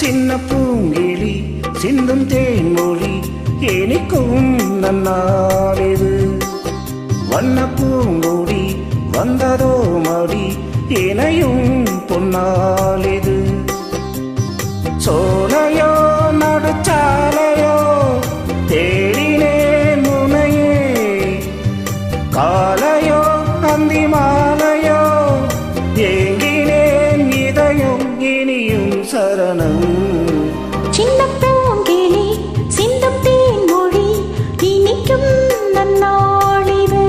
சின்ன பூங்கிளி சிந்தும் தேன்மொழி இனிக்கும் நன்னாளிது. வண்ண பூங்கொடி வந்ததோ மடி இணையும் பொன்னாளிது. சோலையோ நடுச்சாலையோ தேடினே முனையே, காலையோ அந்தி மாலையோ ஏங்கினேன் இதயம் இனியும் சரணம். சின்ன பூங்கிளி சிந்தும் தேன்மொழி இனிக்கும் நன்னாளிது.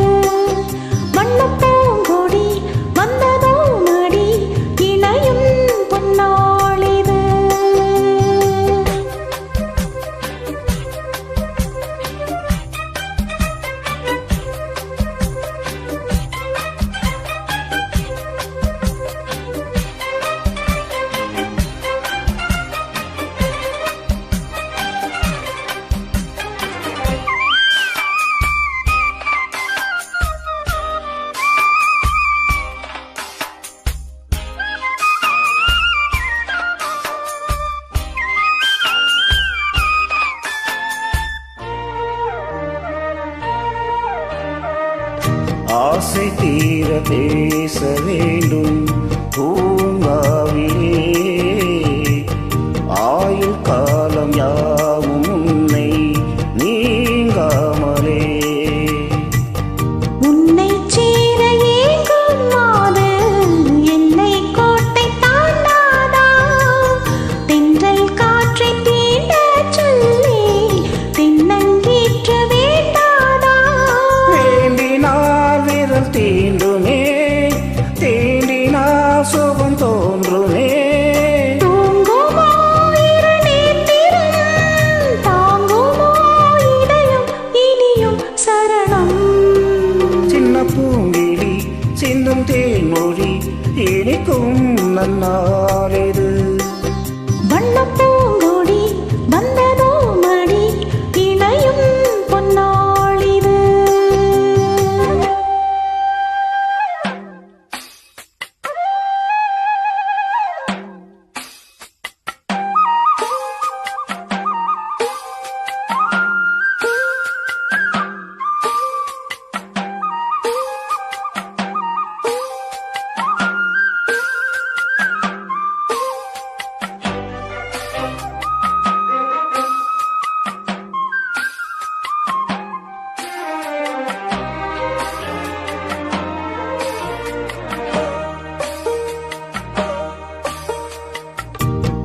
வண்ண பூங்கொடி வந்ததோ மடி இணையும் பொன்னாளிது. ஆசை தீர பேச வேண்டும் பூங்காவிலே, ஆயுள் காலம் யாவும் உன்னை நீங்காமலே. உன்னை சேர ஏங்கும் மாது எல்லை கோட்டை தாண்டாதா? தென்றல் காற்றை தீண்ட சொல்லி தென்னங்கீற்று வேண்டாதா? வேண்டினால் விரல் தீண்டுமே, தீண்டினால் சுகம் தோன்றுமே. தூங்குமோ இரு நேத்திரம், தாங்குமோ இதயம் இனியும் சரணம். சின்ன பூங்கிளி சிந்தும் தேன்மொழி இனிக்கும் நன்னாளிது. வண்ண பூங்கொடி வந்ததோ மடி இணையும் பொன்னாளிது.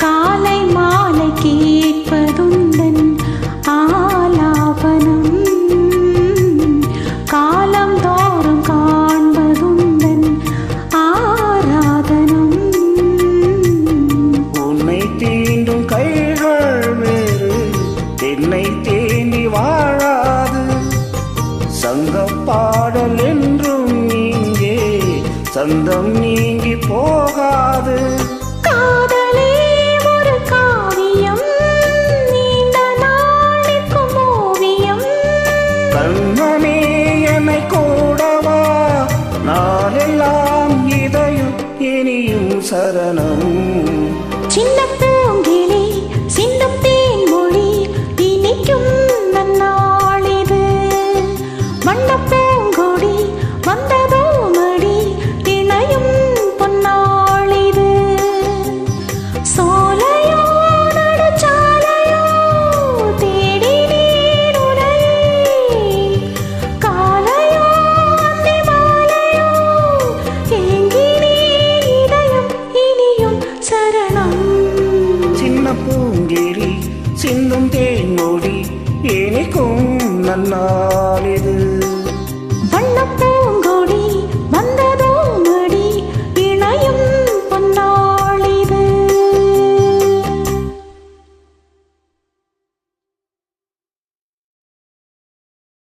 காலை மாலை கேட்பதுந்தன் ஆலாபனம், காலம் தோறும் காண்பதுந்தன் ஆராதனம். உன்னை தீண்டும் கைகள் வேறு என்னை தேண்டி வாழாது. சங்கப் பாடல் என்றும் இங்கே சந்தம் நீங்கி போகாது. காதலே ஒரு காவியம், நீண்ட நாளிற்கும் ஓவியம். கண்மணி என்னை கூடவா, நாளெல்லாம் இதயம் இனியும் சரணம். சின்ன